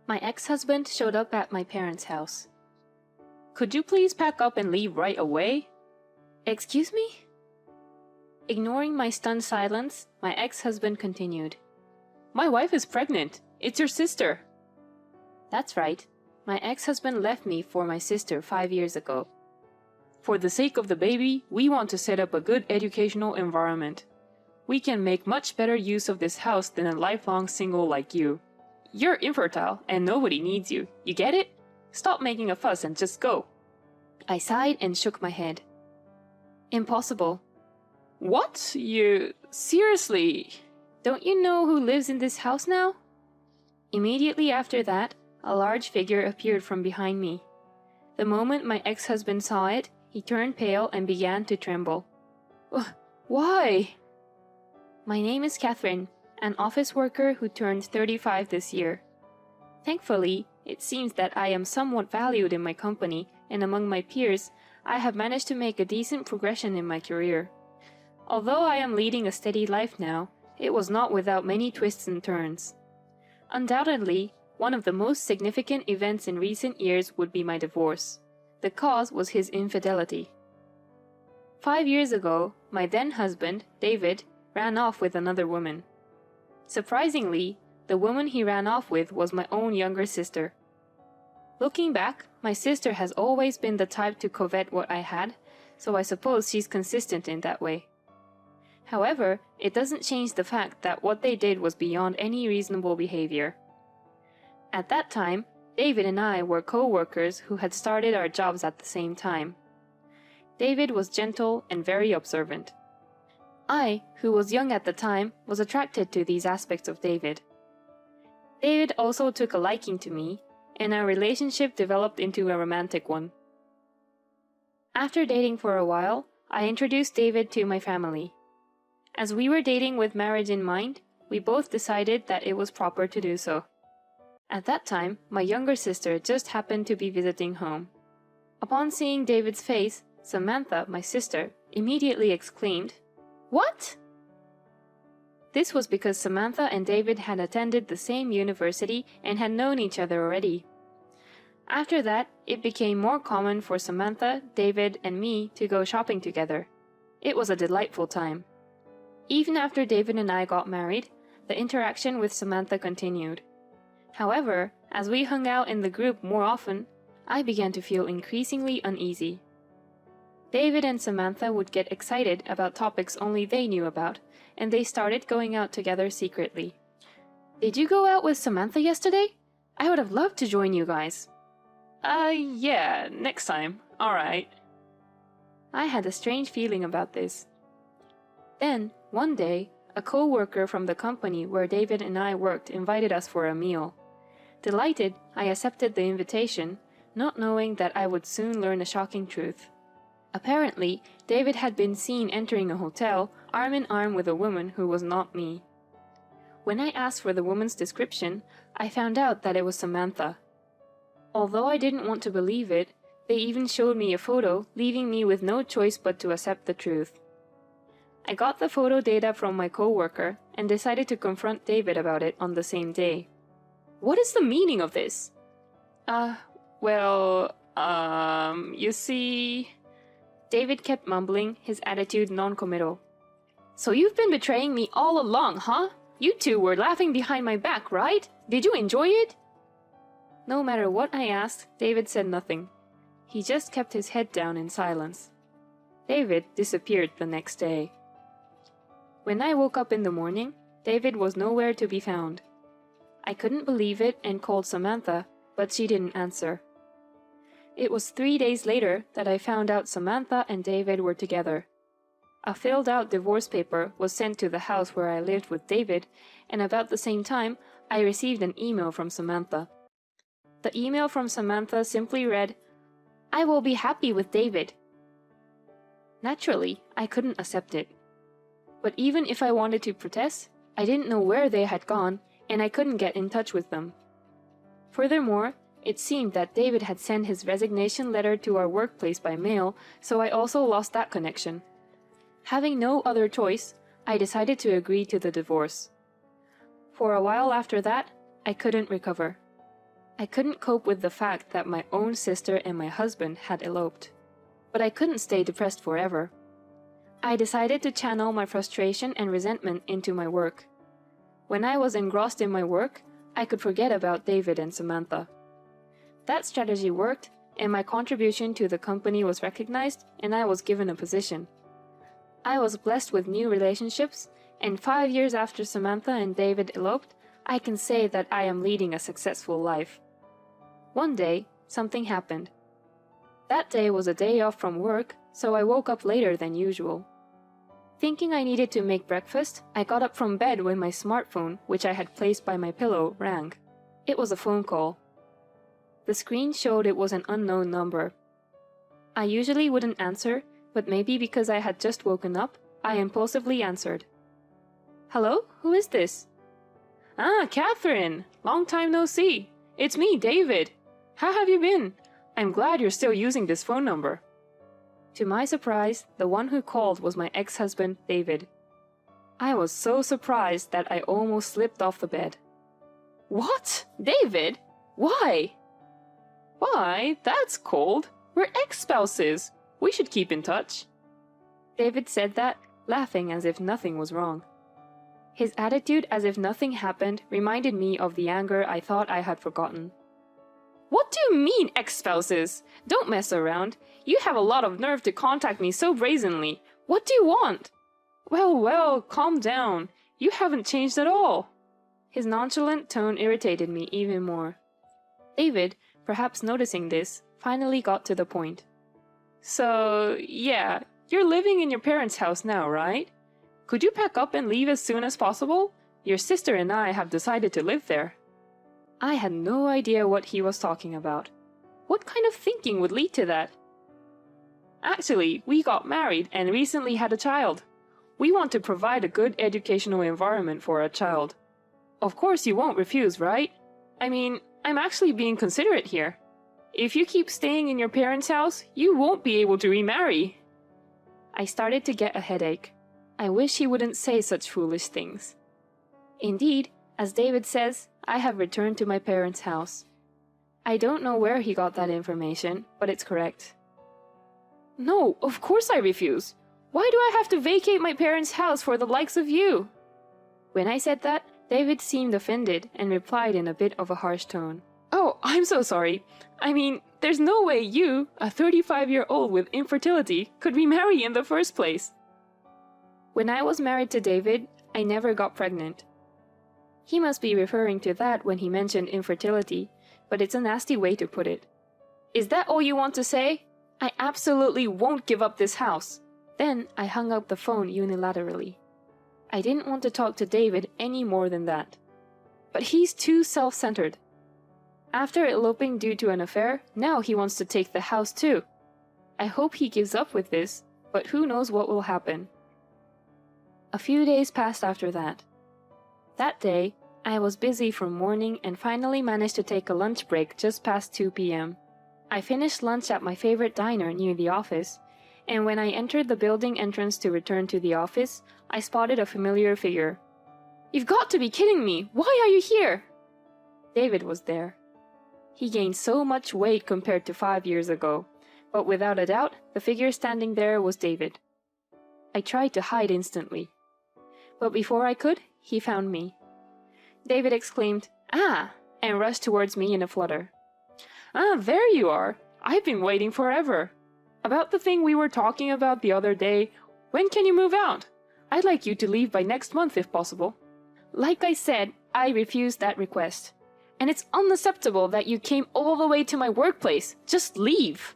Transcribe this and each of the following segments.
My ex-husband showed up at my parents' house. Could you please pack up and leave right away? Excuse me? Ignoring my stunned silence, my ex-husband continued. My wife is pregnant. It's your sister. That's right. My ex-husband left me for my sister 5 years ago. For the sake of the baby, we want to set up a good educational environment. We can make much better use of this house than a lifelong single like you. You're infertile and nobody needs you. You get it? Stop making a fuss and just go. I sighed and shook my head. Impossible. What? You... seriously? Don't you know who lives in this house now? Immediately after that, a large figure appeared from behind me. The moment my ex-husband saw it, he turned pale and began to tremble. Why? My name is Catherine, an office worker who turned 35 this year. Thankfully, it seems that I am somewhat valued in my company, and among my peers, I have managed to make a decent progression in my career. Although I am leading a steady life now, it was not without many twists and turns. Undoubtedly, one of the most significant events in recent years would be my divorce. The cause was his infidelity. 5 years ago, my then-husband, David, ran off with another woman. Surprisingly, the woman he ran off with was my own younger sister. Looking back, my sister has always been the type to covet what I had, so I suppose she's consistent in that way. However, it doesn't change the fact that what they did was beyond any reasonable behavior. At that time, David and I were co-workers who had started our jobs at the same time. David was gentle and very observant. I, who was young at the time, was attracted to these aspects of David. David also took a liking to me, and our relationship developed into a romantic one. After dating for a while, I introduced David to my family. As we were dating with marriage in mind, we both decided that it was proper to do so. At that time, my younger sister just happened to be visiting home. Upon seeing David's face, Samantha, my sister, immediately exclaimed, "What?" This was because Samantha and David had attended the same university and had known each other already. After that, it became more common for Samantha, David, and me to go shopping together. It was a delightful time. Even after David and I got married, the interaction with Samantha continued. However, as we hung out in the group more often, I began to feel increasingly uneasy. David and Samantha would get excited about topics only they knew about, and they started going out together secretly. "Did you go out with Samantha yesterday? I would have loved to join you guys." Yeah, next time. Alright. I had a strange feeling about this. Then, one day, a co-worker from the company where David and I worked invited us for a meal. Delighted, I accepted the invitation, not knowing that I would soon learn a shocking truth. Apparently, David had been seen entering a hotel, arm in arm with a woman who was not me. When I asked for the woman's description, I found out that it was Samantha. Although I didn't want to believe it, they even showed me a photo, leaving me with no choice but to accept the truth. I got the photo data from my co-worker and decided to confront David about it on the same day. What is the meaning of this? You see... David kept mumbling, his attitude non-committal. "So you've been betraying me all along, huh? You two were laughing behind my back, right? Did you enjoy it?" No matter what I asked, David said nothing. He just kept his head down in silence. David disappeared the next day. When I woke up in the morning, David was nowhere to be found. I couldn't believe it and called Samantha, but she didn't answer. It was 3 days later that I found out Samantha and David were together. A filled-out divorce paper was sent to the house where I lived with David, and about the same time, I received an email from Samantha. The email from Samantha simply read, "I will be happy with David." Naturally, I couldn't accept it. But even if I wanted to protest, I didn't know where they had gone, and I couldn't get in touch with them. Furthermore, it seemed that David had sent his resignation letter to our workplace by mail, so I also lost that connection. Having no other choice, I decided to agree to the divorce. For a while after that, I couldn't recover. I couldn't cope with the fact that my own sister and my husband had eloped. But I couldn't stay depressed forever. I decided to channel my frustration and resentment into my work. When I was engrossed in my work, I could forget about David and Samantha. That strategy worked, and my contribution to the company was recognized, and I was given a position. I was blessed with new relationships, and 5 years after Samantha and David eloped, I can say that I am leading a successful life. One day, something happened. That day was a day off from work, so I woke up later than usual. Thinking I needed to make breakfast, I got up from bed when my smartphone, which I had placed by my pillow, rang. It was a phone call. The screen showed it was an unknown number. I usually wouldn't answer, but maybe because I had just woken up, I impulsively answered. Hello? Who is this? Ah, Catherine! Long time no see. It's me, David. How have you been? I'm glad you're still using this phone number. To my surprise, the one who called was my ex-husband, David. I was so surprised that I almost slipped off the bed. What? David? Why? Why? That's cold. We're ex-spouses. We should keep in touch. David said that, laughing as if nothing was wrong. His attitude as if nothing happened reminded me of the anger I thought I had forgotten. What do you mean, ex-spouses? Don't mess around. You have a lot of nerve to contact me so brazenly. What do you want? Well, calm down. You haven't changed at all. His nonchalant tone irritated me even more. David, perhaps noticing this, finally got to the point. So, yeah, you're living in your parents' house now, right? Could you pack up and leave as soon as possible? Your sister and I have decided to live there. I had no idea what he was talking about. What kind of thinking would lead to that? Actually, we got married and recently had a child. We want to provide a good educational environment for our child. Of course you won't refuse, right? I mean, I'm actually being considerate here. If you keep staying in your parents' house, you won't be able to remarry. I started to get a headache. I wish he wouldn't say such foolish things. Indeed, as David says, I have returned to my parents' house. I don't know where he got that information, but it's correct. No, of course I refuse. Why do I have to vacate my parents' house for the likes of you? When I said that, David seemed offended and replied in a bit of a harsh tone. Oh, I'm so sorry. I mean, there's no way you, a 35-year-old with infertility, could remarry in the first place. When I was married to David, I never got pregnant. He must be referring to that when he mentioned infertility, but it's a nasty way to put it. Is that all you want to say? I absolutely won't give up this house. Then I hung up the phone unilaterally. I didn't want to talk to David any more than that. But he's too self-centered. After eloping due to an affair, now he wants to take the house too. I hope he gives up with this, but who knows what will happen. A few days passed after that. That day, I was busy from morning and finally managed to take a lunch break just past 2 p.m. I finished lunch at my favorite diner near the office, and when I entered the building entrance to return to the office, I spotted a familiar figure. You've got to be kidding me! Why are you here? David was there. He gained so much weight compared to 5 years ago, but without a doubt, the figure standing there was David. I tried to hide instantly. But before I could, he found me. David exclaimed, "Ah!" and rushed towards me in a flutter. Ah, there you are. I've been waiting forever. About the thing we were talking about the other day, when can you move out? I'd like you to leave by next month if possible. Like I said, I refused that request. And it's unacceptable that you came all the way to my workplace. Just leave.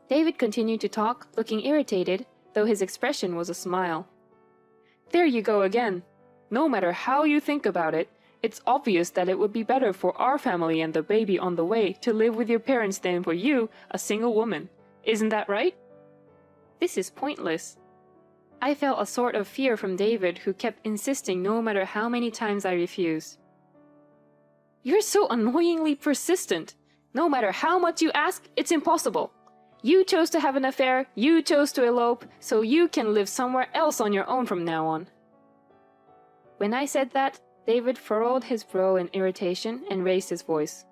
David continued to talk, looking irritated, though his expression was a smile. There you go again. No matter how you think about it, it's obvious that it would be better for our family and the baby on the way to live with your parents than for you, a single woman. Isn't that right? This is pointless. I felt a sort of fear from David, who kept insisting no matter how many times I refused. You're so annoyingly persistent. No matter how much you ask, it's impossible. You chose to have an affair, you chose to elope, so you can live somewhere else on your own from now on. When I said that, David furrowed his brow in irritation and raised his voice.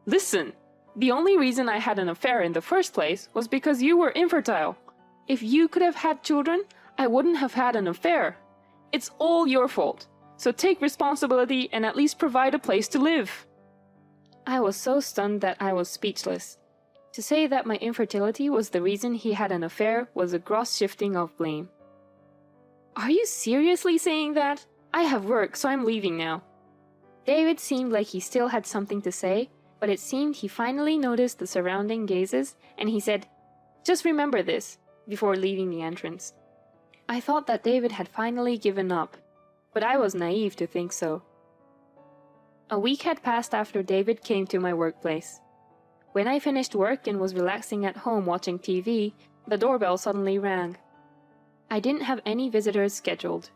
Listen, the only reason I had an affair in the first place was because you were infertile. If you could have had children, I wouldn't have had an affair. It's all your fault. So take responsibility and at least provide a place to live. I was so stunned that I was speechless. To say that my infertility was the reason he had an affair was a gross shifting of blame. Are you seriously saying that? I have work, so I'm leaving now. David seemed like he still had something to say, but it seemed he finally noticed the surrounding gazes, and he said, "Just remember this," before leaving the entrance. I thought that David had finally given up, but I was naive to think so. A week had passed after David came to my workplace. When I finished work and was relaxing at home watching TV, the doorbell suddenly rang. I didn't have any visitors scheduled.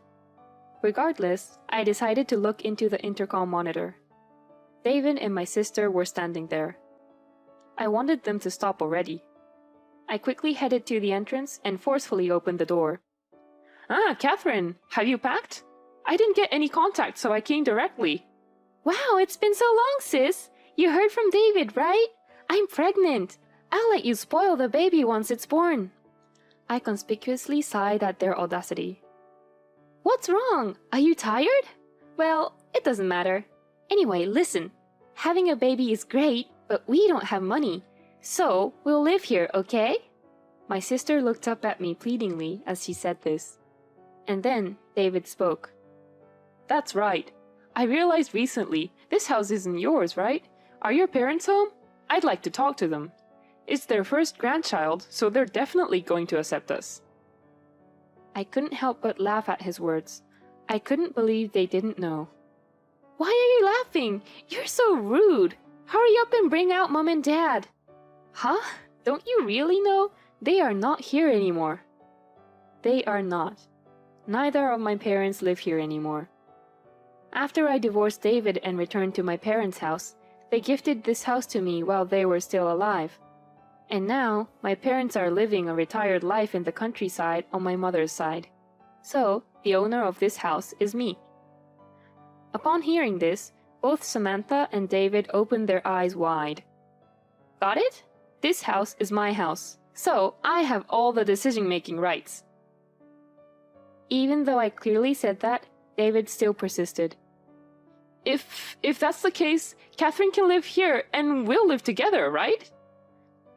Regardless, I decided to look into the intercom monitor. David and my sister were standing there. I wanted them to stop already. I quickly headed to the entrance and forcefully opened the door. "Ah, Catherine, have you packed? I didn't get any contact, so I came directly." "Wow, it's been so long, sis! You heard from David, right? I'm pregnant. I'll let you spoil the baby once it's born." I conspicuously sighed at their audacity. "What's wrong? Are you tired?" "Well, it doesn't matter. Anyway, listen. Having a baby is great, but we don't have money. So, we'll live here, okay?" My sister looked up at me pleadingly as she said this. And then David spoke. "That's right. I realized recently this house isn't yours, right? Are your parents home? I'd like to talk to them. It's their first grandchild, so they're definitely going to accept us." I couldn't help but laugh at his words. I couldn't believe they didn't know. "Why are you laughing? You're so rude. Hurry up and bring out Mom and Dad." "Huh? Don't you really know? They are not here anymore." They are not. Neither of my parents live here anymore. After I divorced David and returned to my parents' house, they gifted this house to me while they were still alive. And now, my parents are living a retired life in the countryside on my mother's side. So, the owner of this house is me. Upon hearing this, both Samantha and David opened their eyes wide. "Got it? This house is my house, so I have all the decision-making rights." Even though I clearly said that, David still persisted. If that's the case, Catherine can live here and we'll live together, right?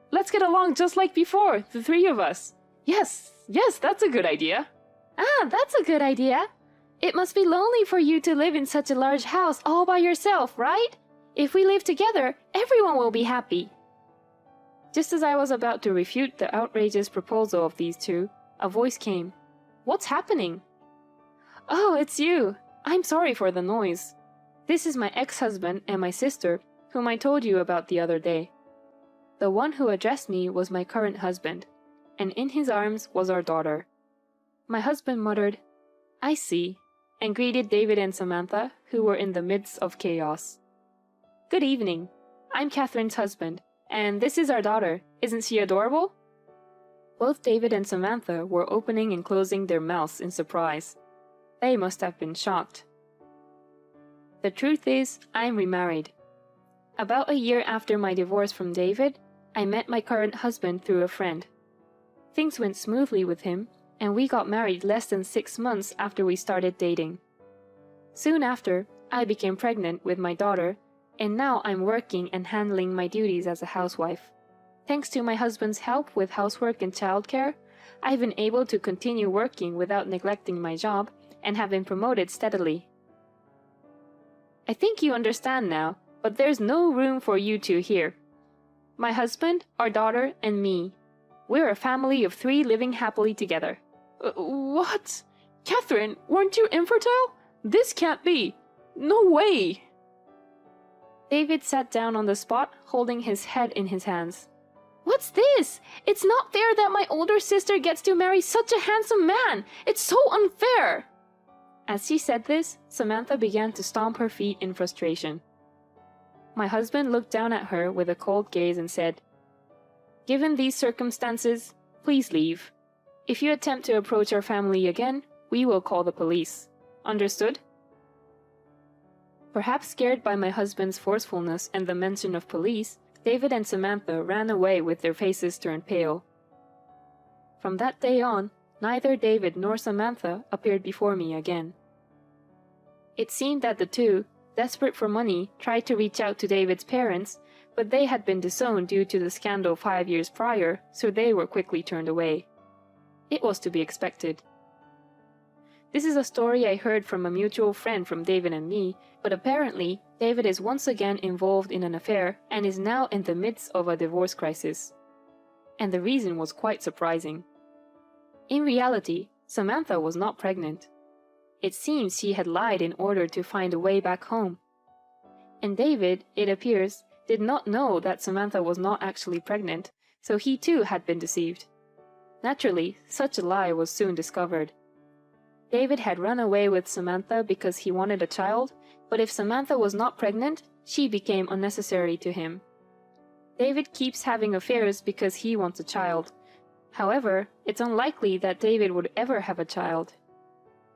Let's get along just like before, the three of us. Yes, that's a good idea." "Ah, that's a good idea. It must be lonely for you to live in such a large house all by yourself, right? If we live together, everyone will be happy." Just as I was about to refute the outrageous proposal of these two, a voice came. "What's happening?" "Oh, it's you. I'm sorry for the noise. This is my ex-husband and my sister, whom I told you about the other day." The one who addressed me was my current husband, and in his arms was our daughter. My husband muttered, "I see," and greeted David and Samantha, who were in the midst of chaos. "Good evening. I'm Catherine's husband, and this is our daughter. Isn't she adorable?" Both David and Samantha were opening and closing their mouths in surprise. They must have been shocked. The truth is, I'm remarried. About a year after my divorce from David, I met my current husband through a friend. Things went smoothly with him, and we got married less than 6 months after we started dating. Soon after, I became pregnant with my daughter, and now I'm working and handling my duties as a housewife. Thanks to my husband's help with housework and childcare, I've been able to continue working without neglecting my job and have been promoted steadily. I think you understand now, but there's no room for you two here. My husband, our daughter, and me. We're a family of 3 living happily together. What? Catherine, weren't you infertile? This can't be. No way. David sat down on the spot, holding his head in his hands. What's this? It's not fair that my older sister gets to marry such a handsome man. It's so unfair. As she said this, Samantha began to stomp her feet in frustration. My husband looked down at her with a cold gaze and said, "Given these circumstances, please leave. If you attempt to approach our family again, we will call the police. Understood?" Perhaps scared by my husband's forcefulness and the mention of police, David and Samantha ran away with their faces turned pale. From that day on, neither David nor Samantha appeared before me again. It seemed that the two, desperate for money, tried to reach out to David's parents, but they had been disowned due to the scandal 5 years prior, so they were quickly turned away. It was to be expected. This is a story I heard from a mutual friend from David and me, but apparently David is once again involved in an affair and is now in the midst of a divorce crisis. And the reason was quite surprising. In reality, Samantha was not pregnant. It seems she had lied in order to find a way back home. And David, it appears, did not know that Samantha was not actually pregnant, so he too had been deceived. Naturally, such a lie was soon discovered. David had run away with Samantha because he wanted a child, but if Samantha was not pregnant, she became unnecessary to him. David keeps having affairs because he wants a child. However, it's unlikely that David would ever have a child.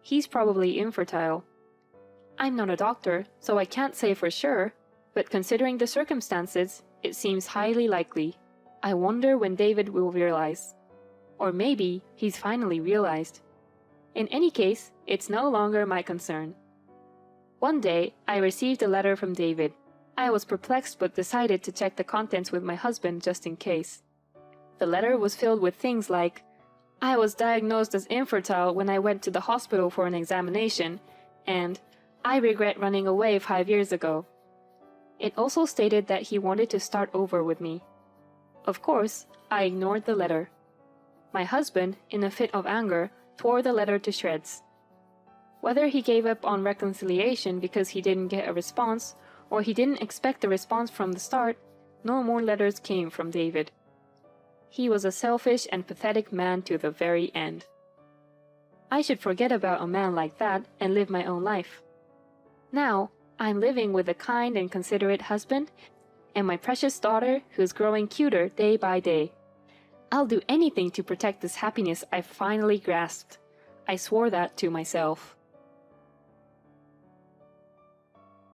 He's probably infertile. I'm not a doctor, so I can't say for sure, but considering the circumstances, it seems highly likely. I wonder when David will realize. Or maybe he's finally realized. In any case, it's no longer my concern. One day, I received a letter from David. I was perplexed but decided to check the contents with my husband just in case. The letter was filled with things like, I was diagnosed as infertile when I went to the hospital for an examination, and I regret running away 5 years ago. It also stated that he wanted to start over with me. Of course, I ignored the letter. My husband, in a fit of anger, tore the letter to shreds. Whether he gave up on reconciliation because he didn't get a response, or he didn't expect a response from the start, no more letters came from David. He was a selfish and pathetic man to the very end. I should forget about a man like that and live my own life. Now, I'm living with a kind and considerate husband, and my precious daughter who's growing cuter day by day. I'll do anything to protect this happiness I've finally grasped. I swore that to myself.